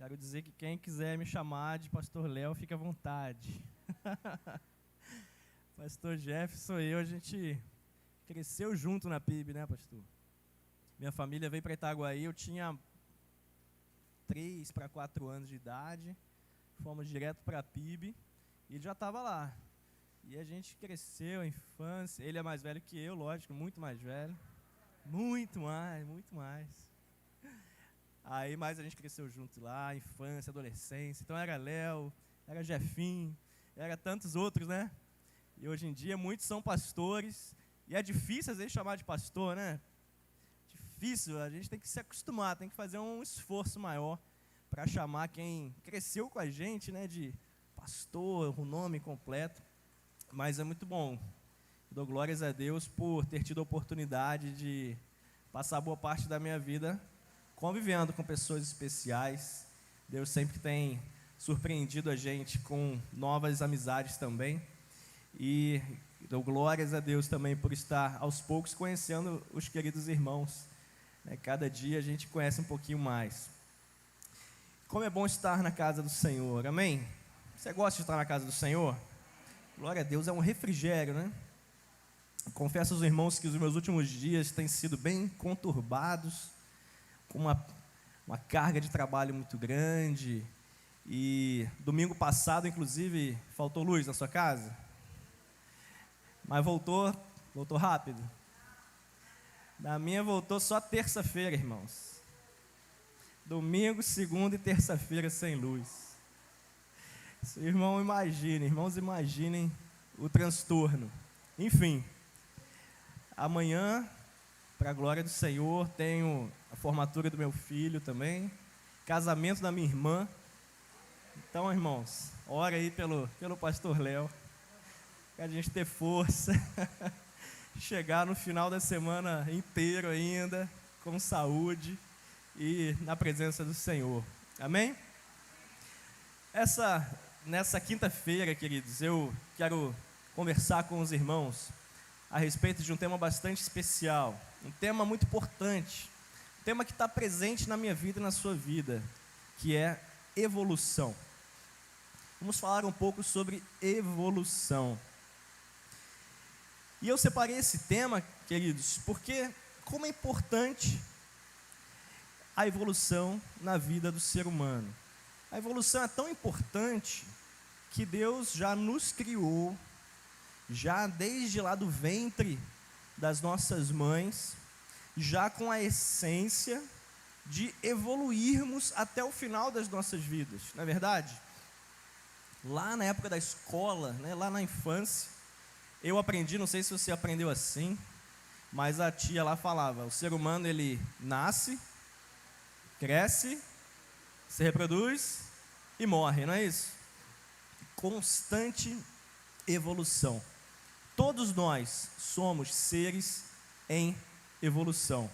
Quero dizer que quem quiser me chamar de Pastor Léo, fique à vontade. Pastor Jeff sou eu, a gente cresceu junto na PIB, né, pastor? Minha família veio para Itaguaí, eu tinha 3 para 4 anos de idade, fomos direto para a PIB e ele já estava lá. E a gente cresceu, a infância, ele é mais velho que eu, lógico, muito mais velho. Muito mais. Aí, mais a gente cresceu junto lá, infância, adolescência. Então era Léo, era Jefinho, era tantos outros, né? E hoje em dia muitos são pastores. E é difícil às vezes chamar de pastor, né? Difícil, a gente tem que se acostumar, tem que fazer um esforço maior para chamar quem cresceu com a gente, né? De pastor, o nome completo. Mas é muito bom. Dou glórias a Deus por ter tido a oportunidade de passar boa parte da minha vida convivendo com pessoas especiais. Deus sempre tem surpreendido a gente com novas amizades também. E dou glórias a Deus também por estar aos poucos conhecendo os queridos irmãos. Cada dia a gente conhece um pouquinho mais. Como é bom estar na casa do Senhor, amém? Você gosta de estar na casa do Senhor? Glória a Deus, é um refrigério, né? Confesso aos irmãos que os meus últimos dias têm sido bem conturbados, com uma carga de trabalho muito grande. E domingo passado, inclusive, faltou luz na sua casa? Mas voltou rápido. Na minha voltou só terça-feira, irmãos. Domingo, segunda e terça-feira sem luz. Irmãos imaginem o transtorno. Enfim, amanhã, para a glória do Senhor, tenho a formatura do meu filho também, casamento da minha irmã. Então, irmãos, ora aí pelo pastor Léo, para a gente ter força, chegar no final da semana inteiro ainda, com saúde e na presença do Senhor. Amém? Nessa quinta-feira, queridos, eu quero conversar com os irmãos a respeito de um tema bastante especial, um tema muito importante, um tema que está presente na minha vida e na sua vida, que é evolução. Vamos falar um pouco sobre evolução. E eu separei esse tema, queridos, porque como é importante a evolução na vida do ser humano. A evolução é tão importante que Deus já nos criou, já desde lá do ventre das nossas mães, já com a essência de evoluirmos até o final das nossas vidas, não é verdade? Lá na época da escola, né, lá na infância, eu aprendi, não sei se você aprendeu assim, mas a tia lá falava, o ser humano ele nasce, cresce, se reproduz e morre, não é isso? Constante evolução. Todos nós somos seres em evolução.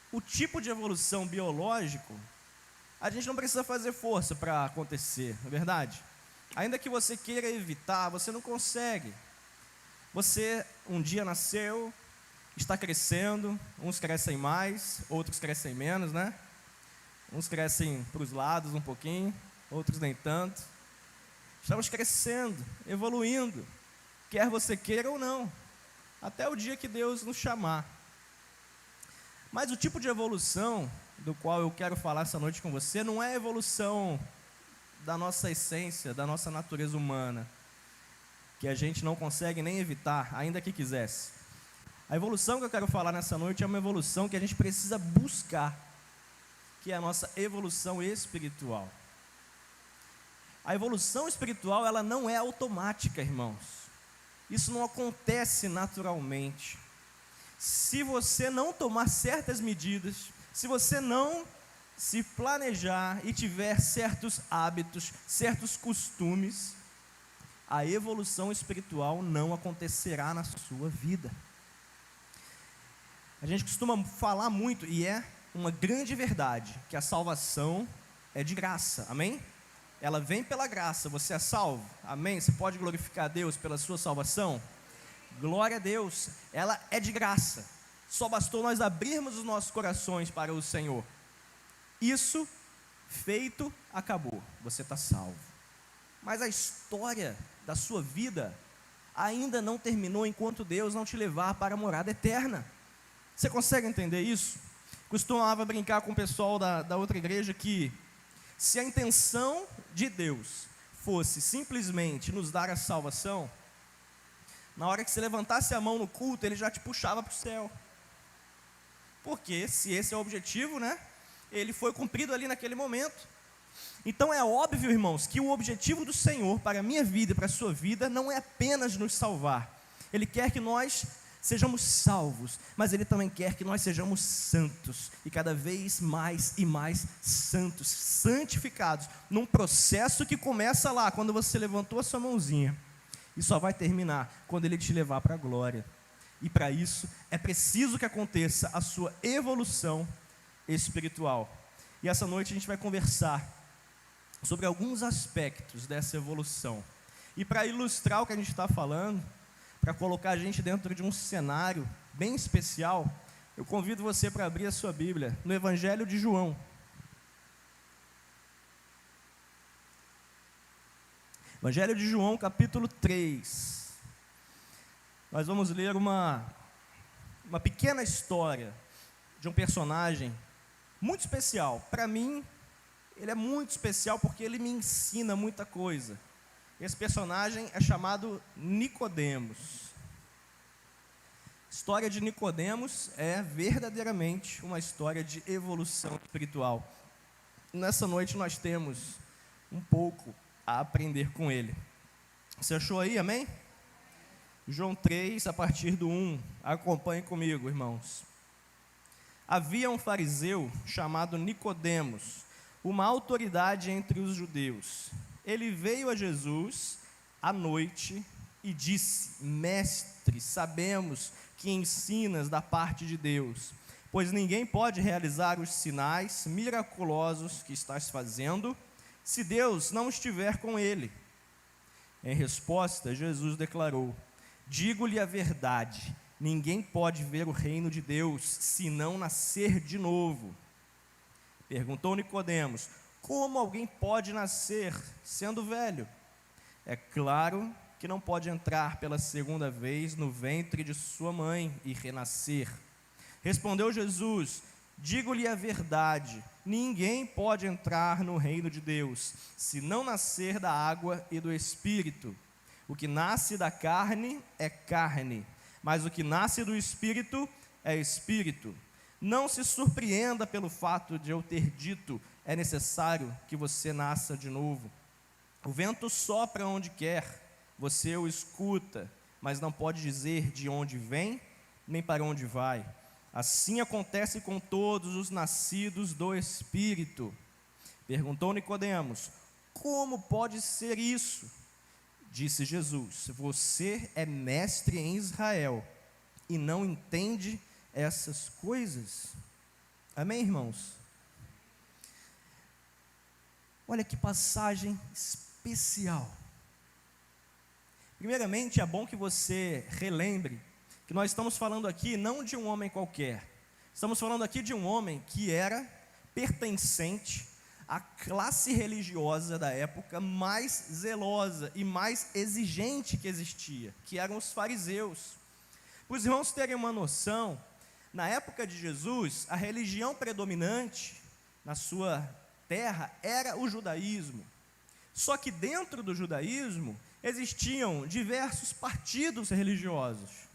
O tipo de evolução biológico, a gente não precisa fazer força para acontecer, não é verdade? Ainda que você queira evitar, você não consegue. Você um dia nasceu, está crescendo, uns crescem mais, outros crescem menos, né? Uns crescem para os lados um pouquinho, outros nem tanto. Estamos crescendo, evoluindo, quer você queira ou não, até o dia que Deus nos chamar. Mas o tipo de evolução do qual eu quero falar essa noite com você não é a evolução da nossa essência, da nossa natureza humana, que a gente não consegue nem evitar, ainda que quisesse. A evolução que eu quero falar nessa noite é uma evolução que a gente precisa buscar, que é a nossa evolução espiritual. A evolução espiritual, ela não é automática, irmãos. Isso não acontece naturalmente. Se você não tomar certas medidas, se você não se planejar e tiver certos hábitos, certos costumes, a evolução espiritual não acontecerá na sua vida. A gente costuma falar muito, e é uma grande verdade, que a salvação é de graça, amém? Ela vem pela graça, você é salvo, amém? Você pode glorificar a Deus pela sua salvação? Glória a Deus, ela é de graça, só bastou nós abrirmos os nossos corações para o Senhor. Isso Feito, acabou, você está salvo. Mas a história da sua vida ainda não terminou enquanto Deus não te levar para a morada eterna. Você consegue entender isso? Costumava brincar com o pessoal da outra igreja que, se a intenção de Deus fosse simplesmente nos dar a salvação, na hora que você levantasse a mão no culto, Ele já te puxava para o céu. Porque se esse é o objetivo, né? Ele foi cumprido ali naquele momento. Então é óbvio, irmãos, que o objetivo do Senhor para a minha vida e para a sua vida não é apenas nos salvar. Ele quer que nós sejamos salvos, mas Ele também quer que nós sejamos santos, e cada vez mais e mais santos, santificados, num processo que começa lá, quando você levantou a sua mãozinha, e só vai terminar quando Ele te levar para a glória. E para isso é preciso que aconteça a sua evolução espiritual. E essa noite a gente vai conversar sobre alguns aspectos dessa evolução. E para ilustrar o que a gente está falando, para colocar a gente dentro de um cenário bem especial, eu convido você para abrir a sua Bíblia no Evangelho de João. Evangelho de João, capítulo 3. Nós vamos ler uma pequena história de um personagem muito especial. Para mim, ele é muito especial porque ele me ensina muita coisa. Esse personagem é chamado Nicodemos. A história de Nicodemos é verdadeiramente uma história de evolução espiritual. Nessa noite nós temos um pouco a aprender com ele. Você achou aí, amém? João 3, a partir do 1. Acompanhe comigo, irmãos. Havia um fariseu chamado Nicodemos, uma autoridade entre os judeus. Ele veio a Jesus à noite e disse: Mestre, sabemos que ensinas da parte de Deus, pois ninguém pode realizar os sinais miraculosos que estás fazendo, se Deus não estiver com ele. Em resposta, Jesus declarou: Digo-lhe a verdade, ninguém pode ver o reino de Deus se não nascer de novo. Perguntou Nicodemos: Como alguém pode nascer sendo velho? É claro que não pode entrar pela segunda vez no ventre de sua mãe e renascer. Respondeu Jesus: Digo-lhe a verdade, ninguém pode entrar no reino de Deus se não nascer da água e do Espírito. O que nasce da carne é carne, mas o que nasce do Espírito é Espírito. Não se surpreenda pelo fato de eu ter dito: é necessário que você nasça de novo. O vento sopra onde quer, você o escuta, mas não pode dizer de onde vem, nem para onde vai. Assim acontece com todos os nascidos do Espírito. Perguntou Nicodemos: Como pode ser isso? Disse Jesus: Você é mestre em Israel e não entende essas coisas? Amém, irmãos? Olha que passagem especial. Primeiramente, é bom que você relembre que nós estamos falando aqui não de um homem qualquer. Estamos falando aqui de um homem que era pertencente à classe religiosa da época mais zelosa e mais exigente que existia, que eram os fariseus. Para os irmãos terem uma noção, na época de Jesus, a religião predominante na sua terra era o judaísmo. Só que dentro do judaísmo existiam diversos partidos religiosos.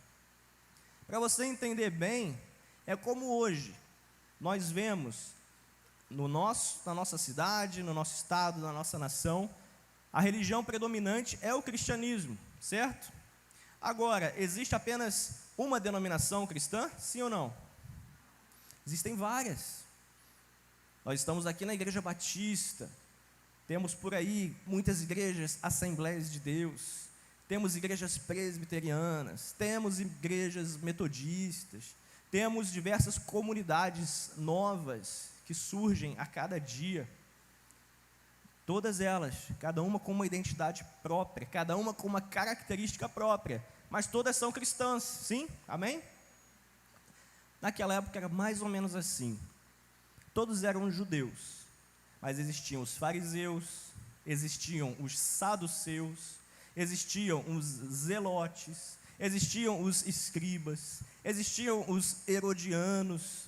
Para você entender bem, é como hoje nós vemos na nossa cidade, no nosso estado, na nossa nação, a religião predominante é o cristianismo, certo? Agora, existe apenas uma denominação cristã? Sim ou não? Existem várias. Nós estamos aqui na Igreja Batista, temos por aí muitas igrejas Assembleias de Deus, temos igrejas presbiterianas, temos igrejas metodistas, temos diversas comunidades novas que surgem a cada dia. Todas elas, cada uma com uma identidade própria, cada uma com uma característica própria, mas todas são cristãs, sim? Amém? Naquela época era mais ou menos assim. Todos eram judeus, Mas existiam os fariseus, existiam os saduceus, existiam os zelotes, existiam os escribas, existiam os herodianos,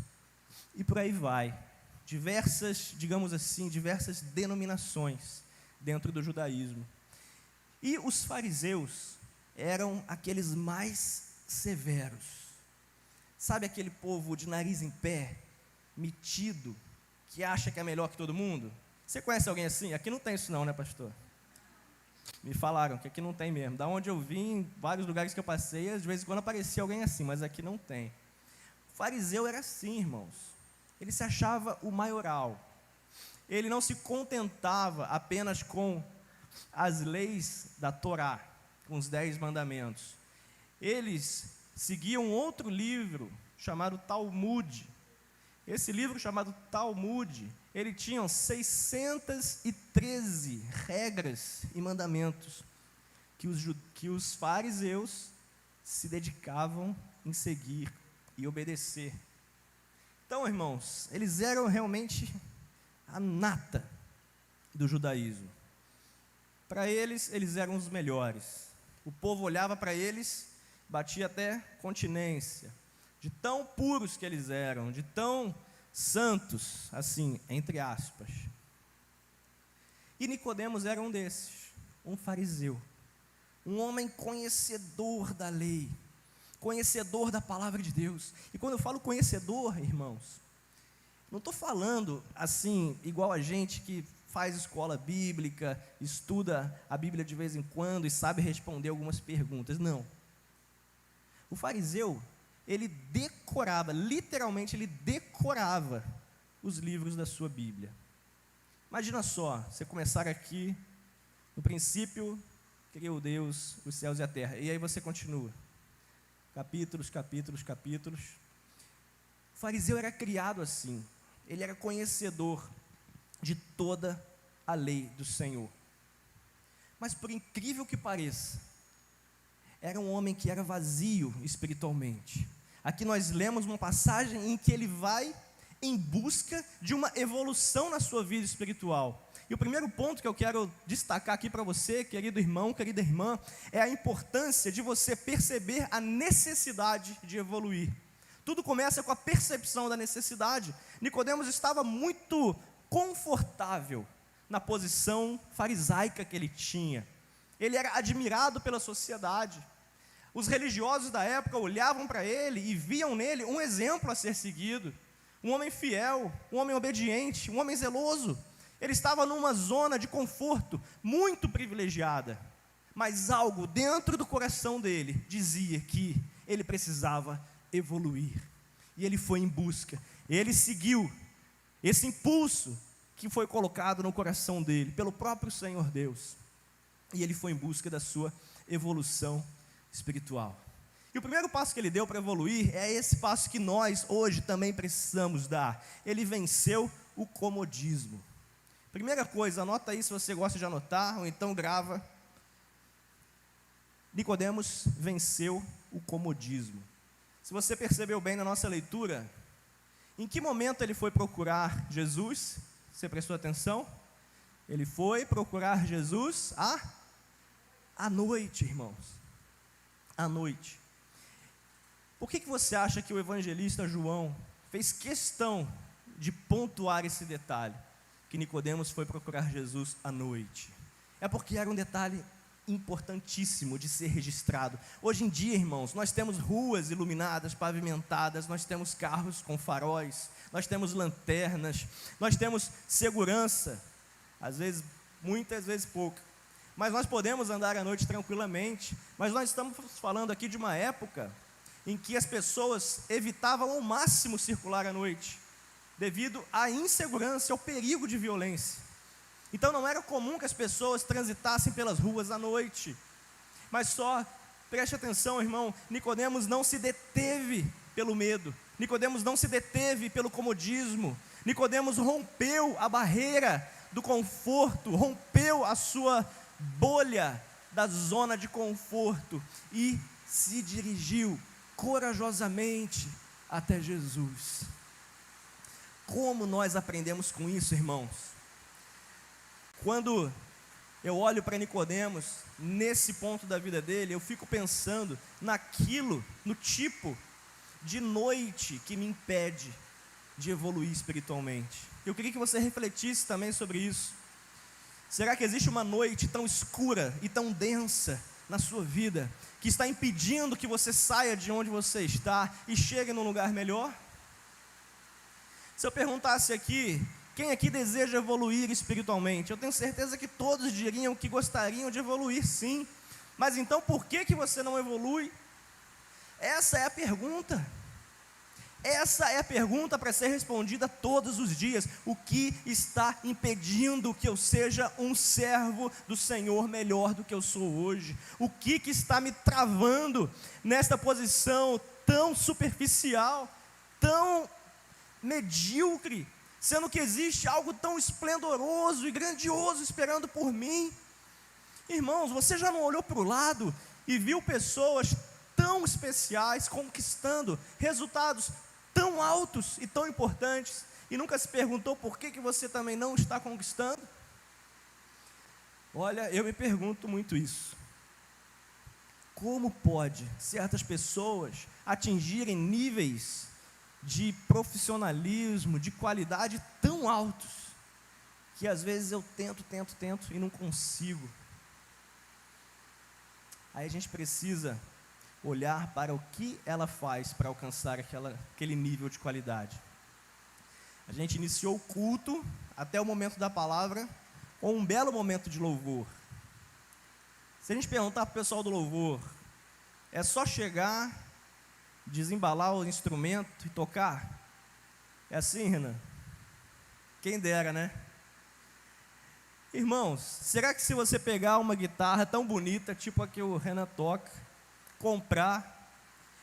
e por aí vai. Diversas, digamos assim, diversas denominações dentro do judaísmo. E os fariseus eram aqueles mais severos. Sabe aquele povo de nariz em pé, metido, que acha que é melhor que todo mundo? Você conhece alguém assim? Aqui não tem isso não, né, pastor? Me falaram que aqui não tem mesmo. Da onde eu vim, em vários lugares que eu passei, às vezes quando aparecia alguém assim, mas aqui não tem. O fariseu era assim, irmãos. Ele se achava o maioral. Ele não se contentava apenas com as leis da Torá, com os 10 mandamentos. Eles seguiam outro livro chamado Talmud. Esse livro chamado Talmud, ele tinha 613 regras e mandamentos que os fariseus se dedicavam em seguir e obedecer. Então, irmãos, eles eram realmente a nata do judaísmo. Para eles eram os melhores. O povo olhava para eles, batia até continência, de tão puros que eles eram, de tão santos, assim, entre aspas. E Nicodemos era um desses, um fariseu, um homem conhecedor da lei, conhecedor da palavra de Deus. E quando eu falo conhecedor, irmãos, não estou falando assim, igual a gente que faz escola bíblica, estuda a Bíblia de vez em quando e sabe responder algumas perguntas. Não. O fariseu, ele decorava, literalmente ele decorava os livros da sua Bíblia. Imagina só, você começar aqui, no princípio, criou Deus, os céus e a terra, e aí você continua. Capítulos. O fariseu era criado assim, ele era conhecedor de toda a lei do Senhor. Mas por incrível que pareça, era um homem que era vazio espiritualmente. Aqui nós lemos uma passagem em que ele vai em busca de uma evolução na sua vida espiritual. E o primeiro ponto que eu quero destacar aqui para você, querido irmão, querida irmã, é a importância de você perceber a necessidade de evoluir. Tudo começa com a percepção da necessidade. Nicodemos estava muito confortável na posição farisaica que ele tinha. Ele era admirado pela sociedade. Os religiosos da época olhavam para ele e viam nele um exemplo a ser seguido. Um homem fiel, um homem obediente, um homem zeloso. Ele estava numa zona de conforto muito privilegiada, mas algo dentro do coração dele dizia que ele precisava evoluir, e ele foi em busca, ele seguiu esse impulso que foi colocado no coração dele, pelo próprio Senhor Deus, e ele foi em busca da sua evolução espiritual. E o primeiro passo que ele deu para evoluir é esse passo que nós hoje também precisamos dar. Ele venceu o comodismo. Primeira coisa, anota aí se você gosta de anotar, ou então grava. Nicodemos venceu o comodismo. Se você percebeu bem na nossa leitura, em que momento ele foi procurar Jesus? Você prestou atenção? Ele foi procurar Jesus à noite, irmãos. À noite. Por que você acha que o evangelista João fez questão de pontuar esse detalhe? Que Nicodemos foi procurar Jesus à noite. É porque era um detalhe importantíssimo de ser registrado. Hoje em dia, irmãos, nós temos ruas iluminadas, pavimentadas, nós temos carros com faróis, nós temos lanternas, nós temos segurança, às vezes, muitas vezes pouca, mas nós podemos andar à noite tranquilamente. Mas nós estamos falando aqui de uma época em que as pessoas evitavam ao máximo circular à noite, devido à insegurança, ao perigo de violência. Então não era comum que as pessoas transitassem pelas ruas à noite. Mas só, preste atenção, irmão, Nicodemos não se deteve pelo medo, Nicodemos não se deteve pelo comodismo, Nicodemos rompeu a barreira do conforto, rompeu a sua bolha da zona de conforto e se dirigiu corajosamente até Jesus. Como nós aprendemos com isso, irmãos? Quando eu olho para Nicodemos, nesse ponto da vida dele, eu fico pensando no tipo de noite que me impede de evoluir espiritualmente. Eu queria que você refletisse também sobre isso. Será que existe uma noite tão escura e tão densa na sua vida, que está impedindo que você saia de onde você está e chegue num lugar melhor? Se eu perguntasse aqui, quem aqui deseja evoluir espiritualmente? Eu tenho certeza que todos diriam que gostariam de evoluir, sim. Mas então por que você não evolui? Essa é a pergunta. Essa é a pergunta para ser respondida todos os dias. O que está impedindo que eu seja um servo do Senhor melhor do que eu sou hoje? O que está me travando nesta posição tão superficial, tão medíocre, sendo que existe algo tão esplendoroso e grandioso esperando por mim? Irmãos, você já não olhou para o lado e viu pessoas tão especiais conquistando resultados tão altos e tão importantes, e nunca se perguntou por que você também não está conquistando? Olha, eu me pergunto muito isso. Como pode certas pessoas atingirem níveis de profissionalismo, de qualidade tão altos, que às vezes eu tento e não consigo? Aí a gente precisa olhar para o que ela faz para alcançar aquele nível de qualidade. A gente iniciou o culto, até o momento da palavra, com um belo momento de louvor. Se a gente perguntar para o pessoal do louvor, é só chegar, desembalar o instrumento e tocar? É assim, Renan? Quem dera, né? Irmãos, será que se você pegar uma guitarra tão bonita, tipo a que o Renan toca, comprar,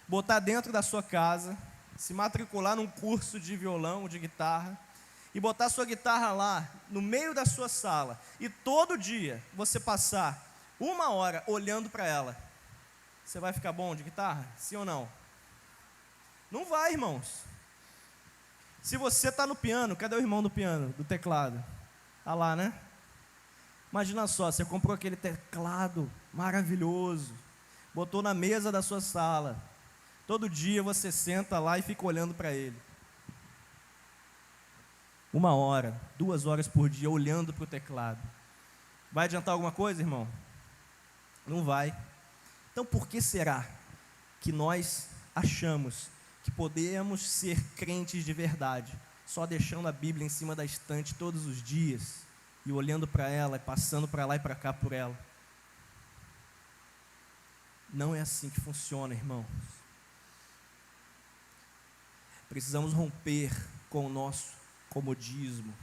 botar dentro da sua casa, se matricular num curso de violão ou de guitarra, e botar sua guitarra lá, no meio da sua sala, e todo dia você passar 1 hora olhando para ela, você vai ficar bom de guitarra? Sim ou não? Não vai, irmãos. Se você está no piano, cadê o irmão do piano, do teclado? Está lá, né? Imagina só, você comprou aquele teclado maravilhoso, botou na mesa da sua sala, todo dia você senta lá e fica olhando para ele. 1 hora, 2 horas por dia olhando para o teclado. Vai adiantar alguma coisa, irmão? Não vai. Então por que será que nós achamos que podemos ser crentes de verdade, só deixando a Bíblia em cima da estante todos os dias, e olhando para ela, e passando para lá e para cá por ela? Não é assim que funciona, irmãos. Precisamos romper com o nosso comodismo.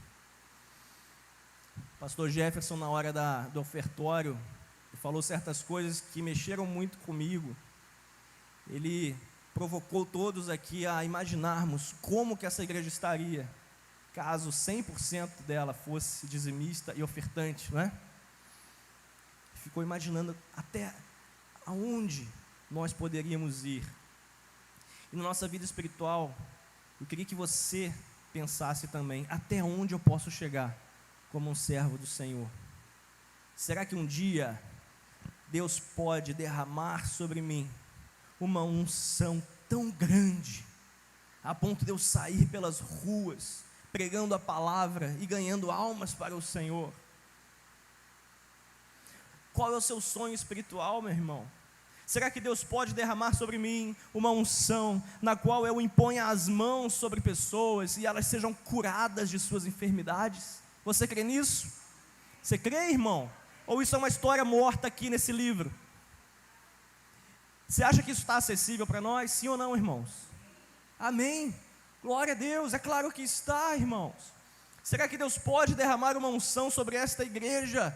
O pastor Jefferson, na hora do ofertório, falou certas coisas que mexeram muito comigo. Ele provocou todos aqui a imaginarmos como que essa igreja estaria caso 100% dela fosse dizimista e ofertante, não é? Ficou imaginando até aonde nós poderíamos ir. E na nossa vida espiritual, eu queria que você pensasse também, até onde eu posso chegar como um servo do Senhor? Será que um dia Deus pode derramar sobre mim uma unção tão grande, a ponto de eu sair pelas ruas, pregando a palavra e ganhando almas para o Senhor? Qual é o seu sonho espiritual, meu irmão? Será que Deus pode derramar sobre mim uma unção na qual eu imponha as mãos sobre pessoas e elas sejam curadas de suas enfermidades? Você crê nisso? Você crê, irmão? Ou isso é uma história morta aqui nesse livro? Você acha que isso está acessível para nós? Sim ou não, irmãos? Amém. Glória a Deus, é claro que está, irmãos. Será que Deus pode derramar uma unção sobre esta igreja,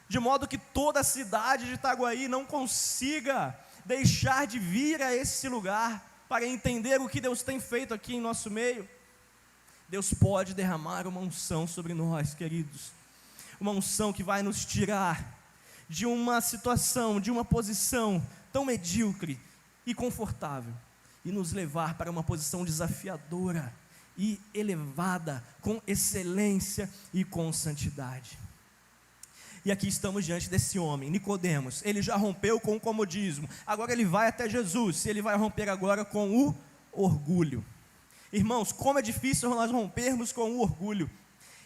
de modo que toda a cidade de Itaguaí não consiga deixar de vir a esse lugar para entender o que Deus tem feito aqui em nosso meio? Deus pode derramar uma unção sobre nós, queridos, uma unção que vai nos tirar de uma situação, de uma posição tão medíocre e confortável, e nos levar para uma posição desafiadora e elevada, com excelência e com santidade. E aqui estamos diante desse homem, Nicodemos. Ele já rompeu com o comodismo, agora ele vai até Jesus, e ele vai romper agora com o orgulho. Irmãos, como é difícil nós rompermos com o orgulho.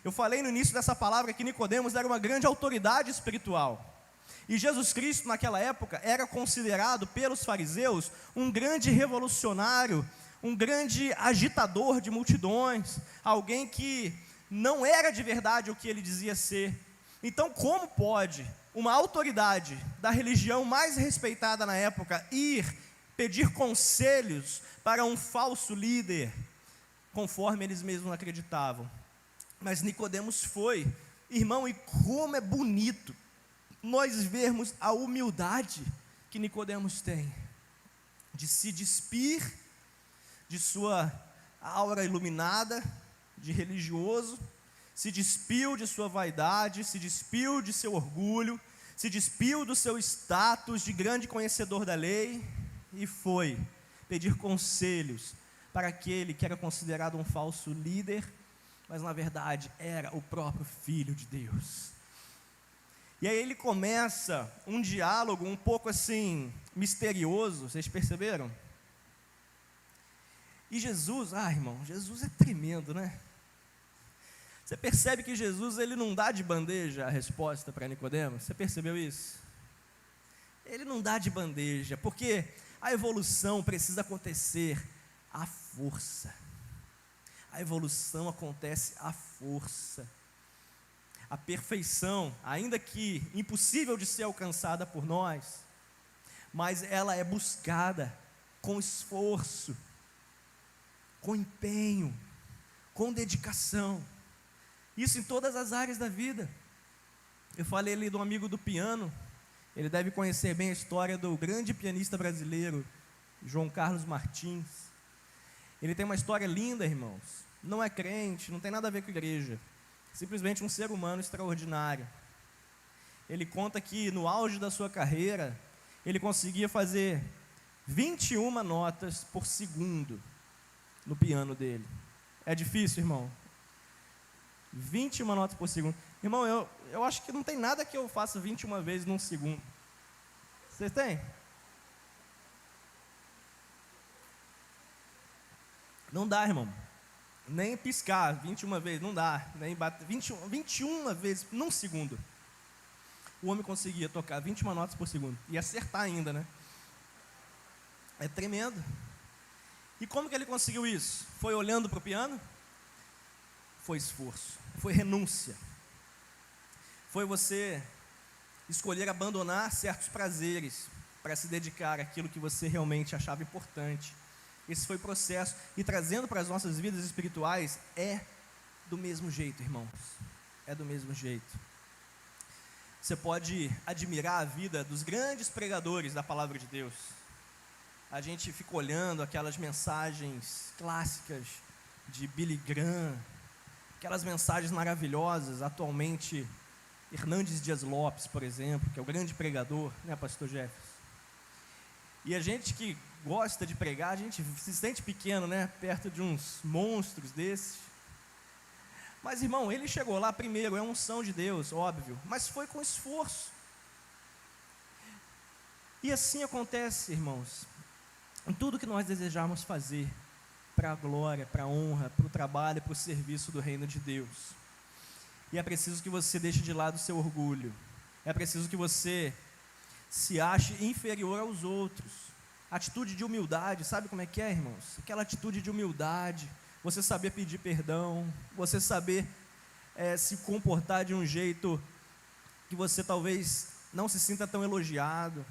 Eu falei no início dessa palavra que Nicodemos era uma grande autoridade espiritual. E Jesus Cristo, naquela época, era considerado pelos fariseus um grande revolucionário, um grande agitador de multidões, alguém que não era de verdade o que ele dizia ser. Então, como pode uma autoridade da religião mais respeitada na época ir pedir conselhos para um falso líder, conforme eles mesmos acreditavam? Mas Nicodemos foi, irmão, e como é bonito nós vermos a humildade que Nicodemos tem, de se despir de sua aura iluminada, de religioso, se despiu de sua vaidade, se despiu de seu orgulho, se despiu do seu status de grande conhecedor da lei, e foi pedir conselhos para aquele que era considerado um falso líder, mas na verdade era o próprio Filho de Deus. E aí ele começa um diálogo um pouco assim, misterioso, vocês perceberam? E Jesus, irmão, Jesus é tremendo, né? Você percebe que Jesus, ele não dá de bandeja a resposta para Nicodemos? Você percebeu isso? Ele não dá de bandeja, porque a evolução precisa acontecer à força. A evolução acontece à força. A perfeição, ainda que impossível de ser alcançada por nós, mas ela é buscada com esforço, com empenho, com dedicação. Isso em todas as áreas da vida. Eu falei ali do amigo do piano, ele deve conhecer bem a história do grande pianista brasileiro, João Carlos Martins. Ele tem uma história linda, irmãos. Não é crente, não tem nada a ver com igreja. Simplesmente um ser humano extraordinário. Ele conta que no auge da sua carreira, ele conseguia fazer 21 notas por segundo no piano dele. É difícil, irmão? 21 notas por segundo. Irmão, eu acho que não tem nada que eu faça 21 vezes num segundo. Vocês têm? Não dá, irmão. Nem piscar 21 vezes, não dá. Nem bater 21 vezes num segundo. O homem conseguia tocar 21 notas por segundo. E acertar ainda, né? É tremendo. E como que ele conseguiu isso? Foi olhando para o piano? Foi esforço. Foi renúncia. Foi você escolher abandonar certos prazeres para se dedicar àquilo que você realmente achava importante. Esse foi o processo. E trazendo para as nossas vidas espirituais, é do mesmo jeito, irmãos. É do mesmo jeito. Você pode admirar a vida dos grandes pregadores da palavra de Deus. A gente fica olhando aquelas mensagens clássicas de Billy Graham, aquelas mensagens maravilhosas, atualmente, Hernandes Dias Lopes, por exemplo, que é o grande pregador, né, pastor Jefferson? E a gente que gosta de pregar, a gente se sente pequeno, né, perto de uns monstros desses. Mas, irmão, ele chegou lá primeiro, é unção de Deus, óbvio, mas foi com esforço. E assim acontece, irmãos, em tudo que nós desejarmos fazer, para a glória, para a honra, para o trabalho, para o serviço do reino de Deus. E é preciso que você deixe de lado o seu orgulho. É preciso que você se ache inferior aos outros. Atitude de humildade, sabe como é que é, irmãos? Aquela atitude de humildade, você saber pedir perdão, você saber se comportar de um jeito que você talvez não se sinta tão elogiado,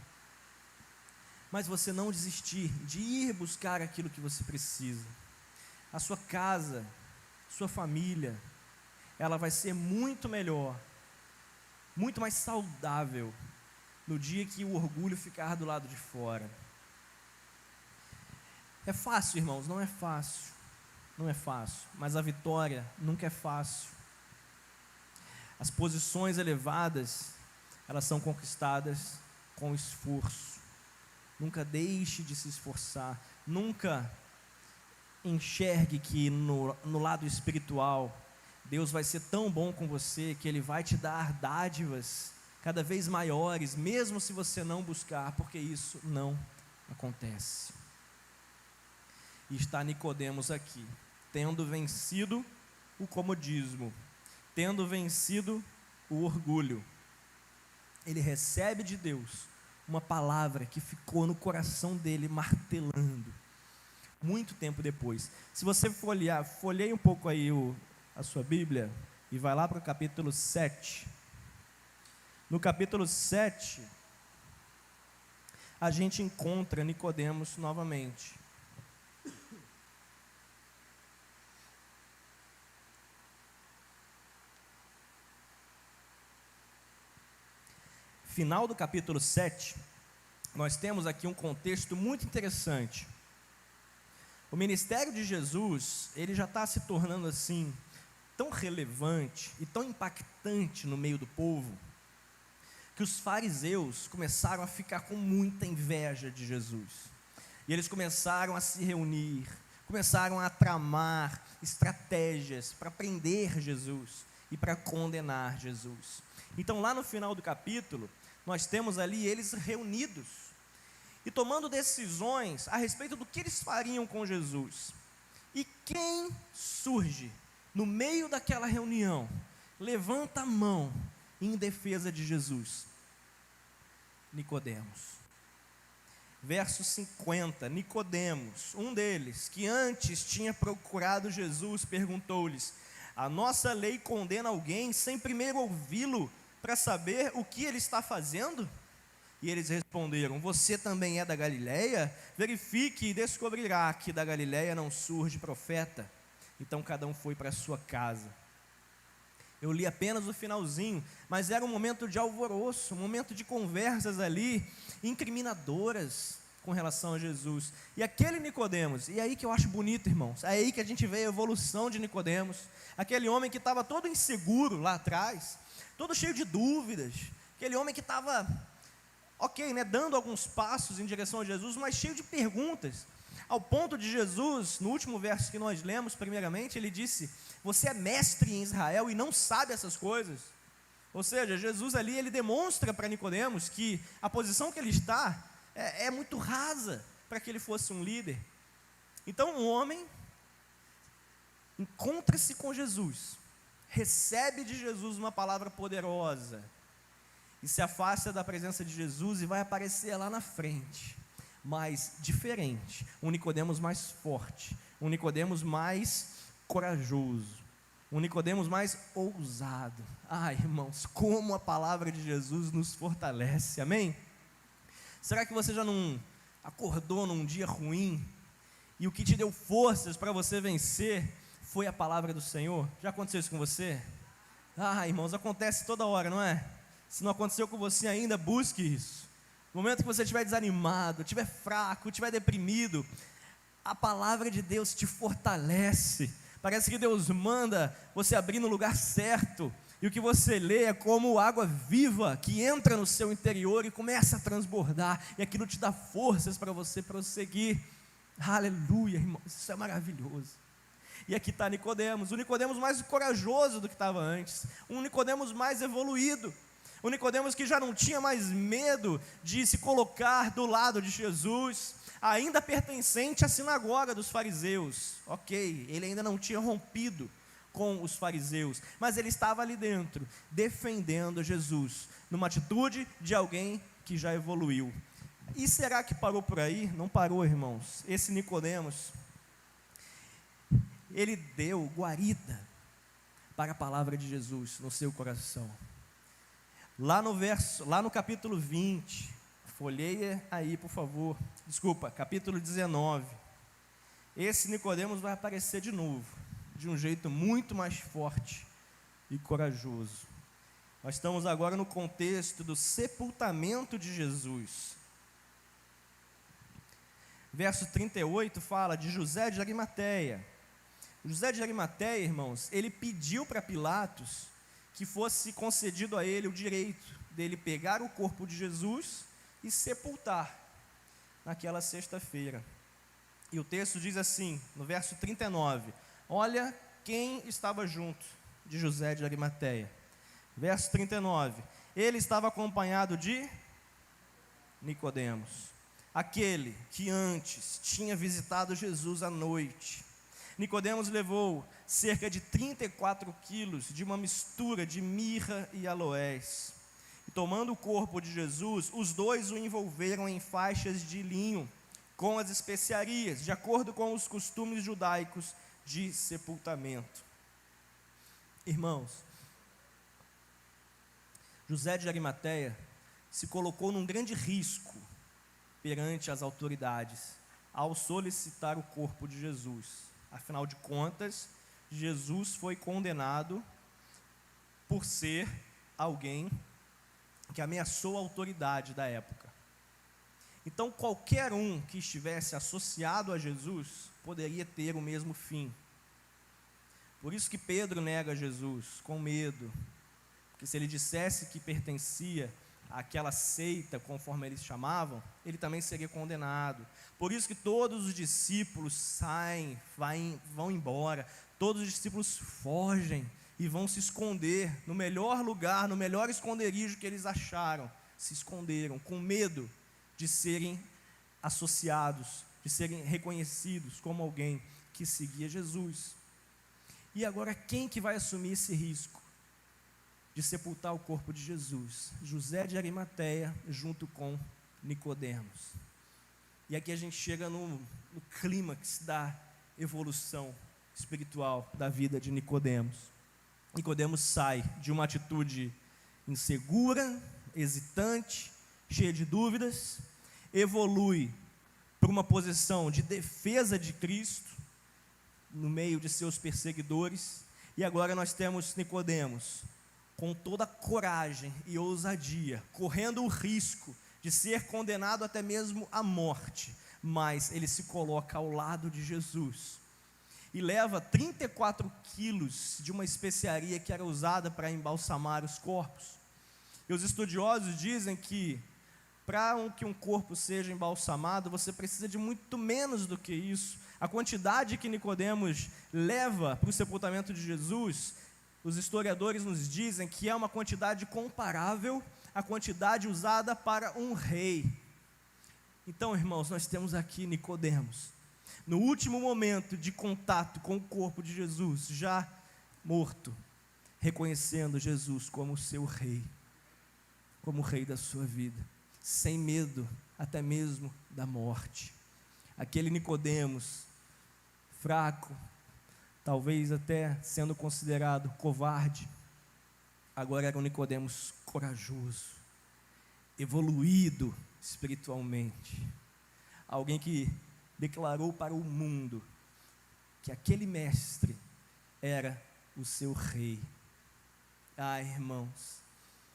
mas você não desistir de ir buscar aquilo que você precisa. A sua casa, sua família, ela vai ser muito melhor, muito mais saudável no dia que o orgulho ficar do lado de fora. É fácil, irmãos? Não é fácil. Não é fácil, mas a vitória nunca é fácil. As posições elevadas, elas são conquistadas com esforço. Nunca deixe de se esforçar. Nunca enxergue que no lado espiritual Deus vai ser tão bom com você que Ele vai te dar dádivas cada vez maiores, mesmo se você não buscar, porque isso não acontece. E está Nicodemos aqui, tendo vencido o comodismo, tendo vencido o orgulho. Ele recebe de Deus uma palavra que ficou no coração dele martelando, muito tempo depois. Se você folhear, folheie um pouco aí a sua Bíblia, e vai lá para o capítulo 7. No capítulo 7, a gente encontra Nicodemos novamente. Final do capítulo 7, nós temos aqui um contexto muito interessante. O ministério de Jesus, ele já está se tornando assim, tão relevante e tão impactante no meio do povo, que os fariseus começaram a ficar com muita inveja de Jesus. E eles começaram a se reunir, começaram a tramar estratégias para prender Jesus e para condenar Jesus. Então, lá no final do capítulo, nós temos ali eles reunidos e tomando decisões a respeito do que eles fariam com Jesus. E quem surge no meio daquela reunião, levanta a mão em defesa de Jesus? Nicodemos. Verso 50, Nicodemos, um deles, que antes tinha procurado Jesus, perguntou-lhes: a nossa lei condena alguém sem primeiro ouvi-lo para saber o que ele está fazendo? E eles responderam: você também é da Galileia? Verifique e descobrirá que da Galileia não surge profeta. Então cada um foi para a sua casa. Eu li apenas o finalzinho, mas era um momento de alvoroço, um momento de conversas ali, incriminadoras com relação a Jesus. E aquele Nicodemos, e é aí que eu acho bonito, irmãos, é aí que a gente vê a evolução de Nicodemos, aquele homem que estava todo inseguro lá atrás, todo cheio de dúvidas, aquele homem que estava, dando alguns passos em direção a Jesus, mas cheio de perguntas, ao ponto de Jesus, no último verso que nós lemos primeiramente, ele disse: você é mestre em Israel e não sabe essas coisas. Ou seja, Jesus ali, ele demonstra para Nicodemos que a posição que ele está é muito rasa para que ele fosse um líder. Então um homem encontra-se com Jesus, recebe de Jesus uma palavra poderosa, e se afasta da presença de Jesus e vai aparecer lá na frente, mas diferente, um Nicodemos mais forte, um Nicodemos mais corajoso, um Nicodemos mais ousado. Irmãos, como a palavra de Jesus nos fortalece, amém? Será que você já não acordou num dia ruim, e o que te deu forças para você vencer foi a palavra do Senhor? Já aconteceu isso com você? Irmãos, acontece toda hora, não é? Se não aconteceu com você ainda, busque isso. No momento que você estiver desanimado, estiver fraco, estiver deprimido, a palavra de Deus te fortalece. Parece que Deus manda você abrir no lugar certo, e o que você lê é como água viva que entra no seu interior e começa a transbordar, e aquilo te dá forças para você prosseguir. Aleluia, irmãos, isso é maravilhoso. E aqui está Nicodemos, o Nicodemos mais corajoso do que estava antes, um Nicodemos mais evoluído, um Nicodemos que já não tinha mais medo de se colocar do lado de Jesus, ainda pertencente à sinagoga dos fariseus. Ele ainda não tinha rompido com os fariseus, mas ele estava ali dentro, defendendo Jesus, numa atitude de alguém que já evoluiu. E será que parou por aí? Não parou, irmãos. Esse Nicodemos, ele deu guarida para a palavra de Jesus no seu coração. Lá no capítulo 20, folheia aí, por favor. Capítulo 19. Esse Nicodemos vai aparecer de novo, de um jeito muito mais forte e corajoso. Nós estamos agora no contexto do sepultamento de Jesus. Verso 38 fala de José de Arimateia. José de Arimateia, irmãos, ele pediu para Pilatos que fosse concedido a ele o direito dele pegar o corpo de Jesus e sepultar naquela sexta-feira. E o texto diz assim, no verso 39, olha quem estava junto de José de Arimateia. Verso 39, ele estava acompanhado de Nicodemos, aquele que antes tinha visitado Jesus à noite. Nicodemos levou cerca de 34 quilos de uma mistura de mirra e aloés. E tomando o corpo de Jesus, os dois o envolveram em faixas de linho, com as especiarias, de acordo com os costumes judaicos de sepultamento. Irmãos, José de Arimateia se colocou num grande risco perante as autoridades ao solicitar o corpo de Jesus. Afinal de contas, Jesus foi condenado por ser alguém que ameaçou a autoridade da época. Então, qualquer um que estivesse associado a Jesus poderia ter o mesmo fim. Por isso que Pedro nega Jesus, com medo, porque se ele dissesse que pertencia àquela seita, conforme eles chamavam, ele também seria condenado. Por isso que todos os discípulos saem, vão embora, todos os discípulos fogem e vão se esconder no melhor lugar, no melhor esconderijo que eles acharam. Se esconderam, com medo de serem associados, de serem reconhecidos como alguém que seguia Jesus. E agora quem que vai assumir esse risco de sepultar o corpo de Jesus? José de Arimateia junto com Nicodemos. E aqui a gente chega no clímax da evolução espiritual da vida de Nicodemos. Nicodemos sai de uma atitude insegura, hesitante, cheia de dúvidas, evolui para uma posição de defesa de Cristo no meio de seus perseguidores. E agora nós temos Nicodemos com toda a coragem e ousadia, correndo o risco de ser condenado até mesmo à morte, mas ele se coloca ao lado de Jesus e leva 34 quilos de uma especiaria que era usada para embalsamar os corpos. E os estudiosos dizem que para que um corpo seja embalsamado, você precisa de muito menos do que isso. A quantidade que Nicodemos leva para o sepultamento de Jesus, os historiadores nos dizem que é uma quantidade comparável à quantidade usada para um rei. Então, irmãos, nós temos aqui Nicodemos, no último momento de contato com o corpo de Jesus, já morto, reconhecendo Jesus como seu rei, como o rei da sua vida, sem medo até mesmo da morte. Aquele Nicodemos, fraco, talvez até sendo considerado covarde, agora era um Nicodemos corajoso, evoluído espiritualmente, alguém que declarou para o mundo que aquele mestre era o seu rei. Ah, irmãos,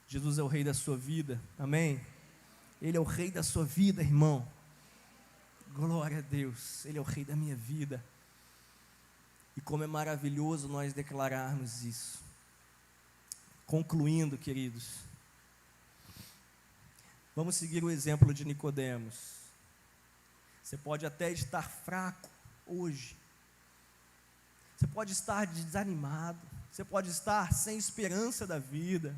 Jesus é o rei da sua vida, amém? Ele é o rei da sua vida, irmão. Glória a Deus, Ele é o rei da minha vida. E como é maravilhoso nós declararmos isso. Concluindo, queridos, vamos seguir o exemplo de Nicodemos. Você pode até estar fraco hoje, você pode estar desanimado, você pode estar sem esperança da vida,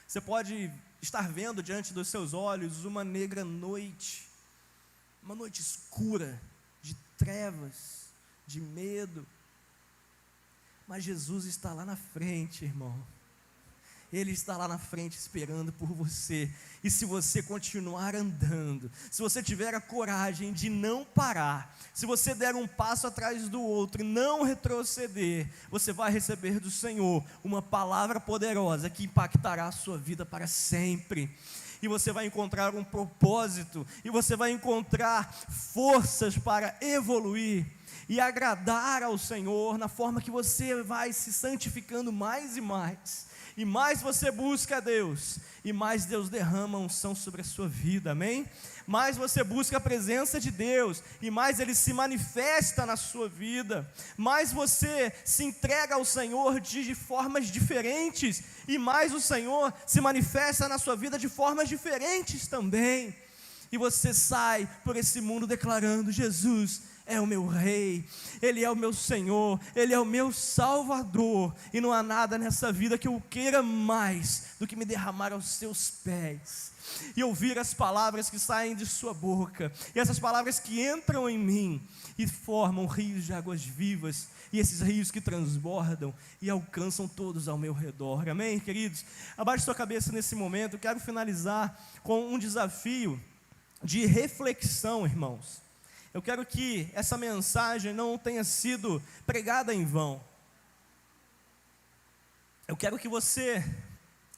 você pode estar vendo diante dos seus olhos uma negra noite, uma noite escura, de trevas, de medo, mas Jesus está lá na frente, irmão. Ele está lá na frente esperando por você. E se você continuar andando, se você tiver a coragem de não parar, se você der um passo atrás do outro e não retroceder, você vai receber do Senhor uma palavra poderosa que impactará a sua vida para sempre. E você vai encontrar um propósito, e você vai encontrar forças para evoluir e agradar ao Senhor na forma que você vai se santificando mais e mais você busca a Deus, e mais Deus derrama unção sobre a sua vida, amém? Mais você busca a presença de Deus, e mais Ele se manifesta na sua vida, mais você se entrega ao Senhor de formas diferentes, e mais o Senhor se manifesta na sua vida de formas diferentes também, e você sai por esse mundo declarando: Jesus é o meu Rei, Ele é o meu Senhor, Ele é o meu Salvador, e não há nada nessa vida que eu queira mais do que me derramar aos seus pés, e ouvir as palavras que saem de sua boca, e essas palavras que entram em mim, e formam rios de águas vivas, e esses rios que transbordam, e alcançam todos ao meu redor, amém, queridos? Abaixe sua cabeça nesse momento. Eu quero finalizar com um desafio de reflexão, irmãos. Eu quero que essa mensagem não tenha sido pregada em vão. Eu quero que você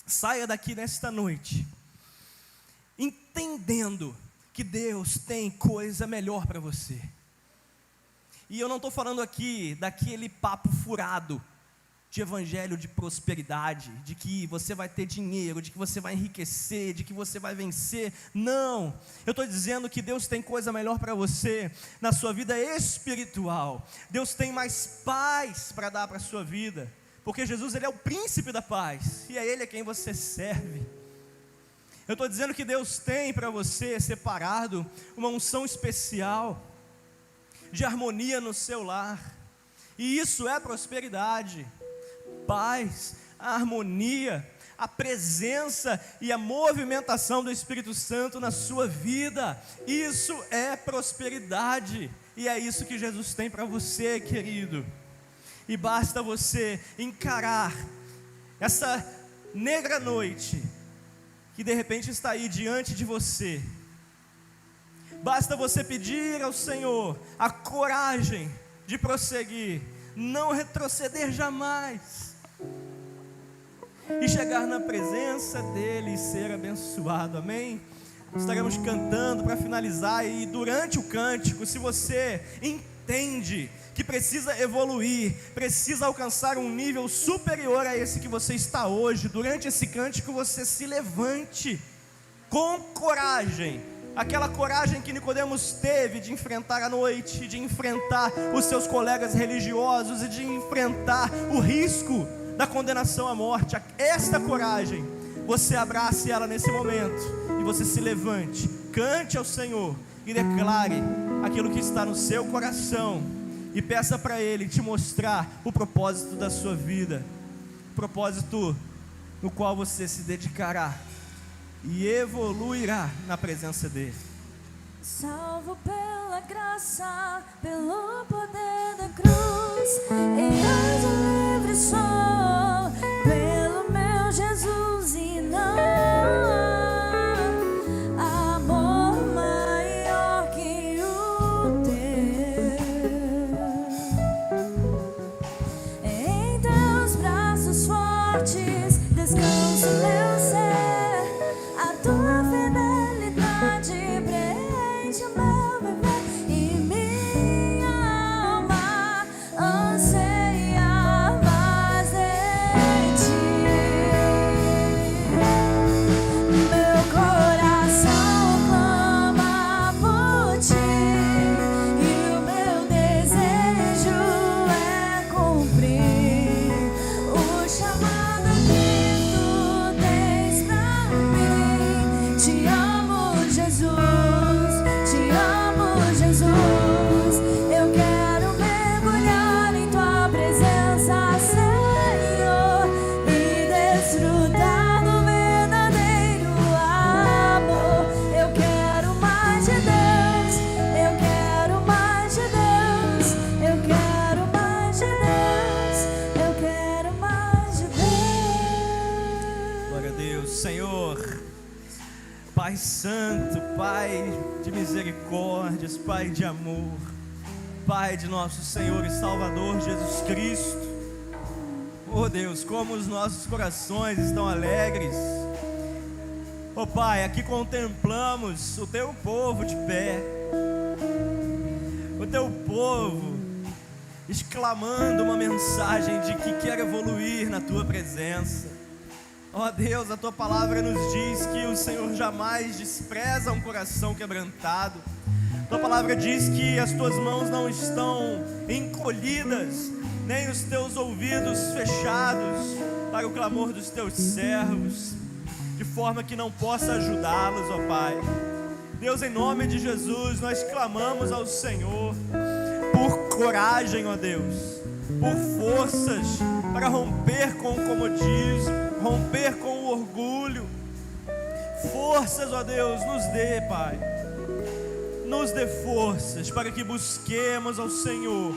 saia daqui nesta noite entendendo que Deus tem coisa melhor para você. E eu não estou falando aqui daquele papo furado de evangelho de prosperidade, de que você vai ter dinheiro, de que você vai enriquecer, de que você vai vencer. Não, eu estou dizendo que Deus tem coisa melhor para você na sua vida espiritual. Deus tem mais paz para dar para a sua vida, porque Jesus, Ele é o príncipe da paz, e é Ele a quem você serve. Eu estou dizendo que Deus tem para você separado uma unção especial de harmonia no seu lar, e isso é prosperidade, paz, a harmonia, a presença e a movimentação do Espírito Santo na sua vida. Isso é prosperidade, e é isso que Jesus tem para você, querido. E basta você encarar essa negra noite que de repente está aí diante de você. Basta você pedir ao Senhor a coragem de prosseguir, não retroceder jamais, e chegar na presença dEle e ser abençoado, amém? Estaremos cantando para finalizar, e durante o cântico, se você entende que precisa evoluir, precisa alcançar um nível superior a esse que você está hoje, durante esse cântico você se levante com coragem, aquela coragem que Nicodemos teve de enfrentar a noite, de enfrentar os seus colegas religiosos e de enfrentar o risco da condenação à morte. Esta coragem, você abrace ela nesse momento, e você se levante, cante ao Senhor e declare aquilo que está no seu coração, e peça para Ele te mostrar o propósito da sua vida, propósito no qual você se dedicará e evoluirá na presença dEle. Salvo pela graça, pelo poder da cruz, e hoje livre sou, pelo meu Jesus, e não há amor maior que o teu. Em teus braços fortes descanso meu ser, a tua fidelidade preenche o meu viver, e minha alma anseia mais de ti. Meu coração clama por ti, e o meu desejo é cumprir o chamado que tu tens pra mim. Te amo, Jesus, te amo, Jesus. Eu quero mergulhar em tua presença, Senhor, e desfrutar do verdadeiro amor. Eu quero mais de Deus, eu quero mais de Deus, eu quero mais de Deus, eu quero mais de Deus. Glória a Deus. Senhor, Pai Santo, Pai de misericórdias, Pai de amor, Pai de nosso Senhor e Salvador Jesus Cristo. Oh Deus, como os nossos corações estão alegres. Oh Pai, aqui contemplamos o Teu povo de pé, o Teu povo exclamando uma mensagem de que quer evoluir na Tua presença. Ó Deus, a Tua palavra nos diz que o Senhor jamais despreza um coração quebrantado. Tua palavra diz que as Tuas mãos não estão encolhidas, nem os Teus ouvidos fechados para o clamor dos Teus servos, de forma que não possa ajudá-los, ó Pai. Deus, em nome de Jesus, nós clamamos ao Senhor por coragem, ó Deus, por forças para romper com o comodismo, romper com o orgulho. Forças, ó Deus, nos dê, Pai, nos dê forças para que busquemos ao Senhor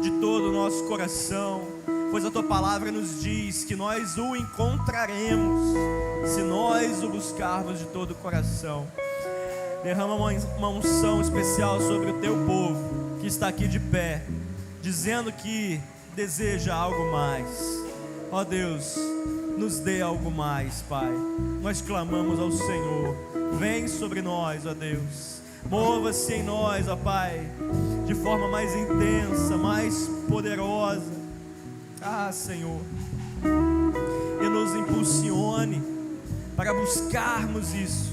de todo o nosso coração, pois a Tua palavra nos diz que nós o encontraremos se nós o buscarmos de todo o coração. Derrama uma unção especial sobre o Teu povo que está aqui de pé, dizendo que deseja algo mais. Ó Deus, nos dê algo mais, Pai. Nós clamamos ao Senhor. Vem sobre nós, ó Deus. Mova-se em nós, ó Pai, de forma mais intensa, mais poderosa. Ah, Senhor, e nos impulsione para buscarmos isso,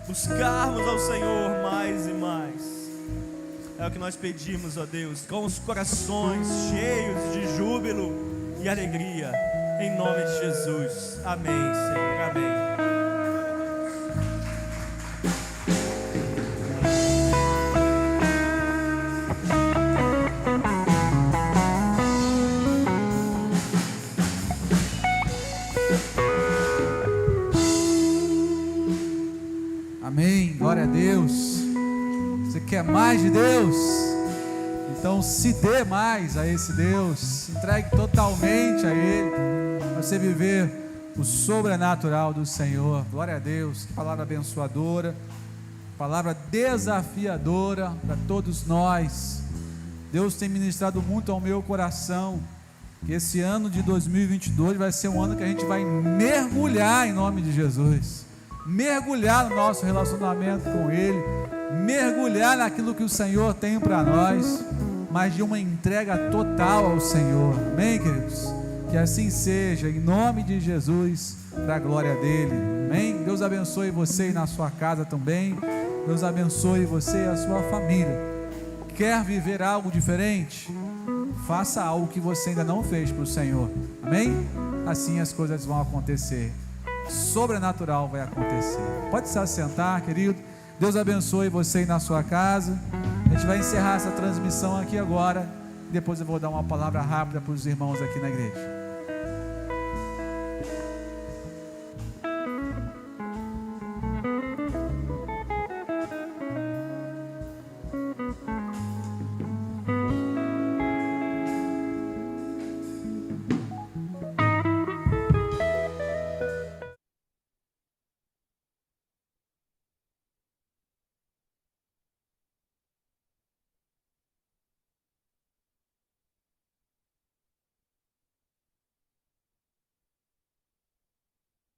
buscarmos ao Senhor mais e mais. É o que nós pedimos, ó Deus, com os corações cheios de júbilo e alegria, em nome de Jesus. Amém, Senhor, amém. Amém, glória a Deus. Você quer mais de Deus? Então se dê mais a esse Deus, entregue totalmente a Ele, para você viver o sobrenatural do Senhor. Glória a Deus, que palavra abençoadora, palavra desafiadora para todos nós. Deus tem ministrado muito ao meu coração, que esse ano de 2022 vai ser um ano que a gente vai mergulhar em nome de Jesus, mergulhar no nosso relacionamento com Ele, mergulhar naquilo que o Senhor tem para nós, mas de uma entrega total ao Senhor. Amém, queridos? Que assim seja, em nome de Jesus, para a glória dEle. Amém? Deus abençoe você na sua casa também. Deus abençoe você e a sua família. Quer viver algo diferente? Faça algo que você ainda não fez para o Senhor. Amém? Assim as coisas vão acontecer. Sobrenatural vai acontecer. Pode se assentar, querido. Deus abençoe você aí na sua casa. A gente vai encerrar essa transmissão aqui agora. Depois eu vou dar uma palavra rápida para os irmãos aqui na igreja.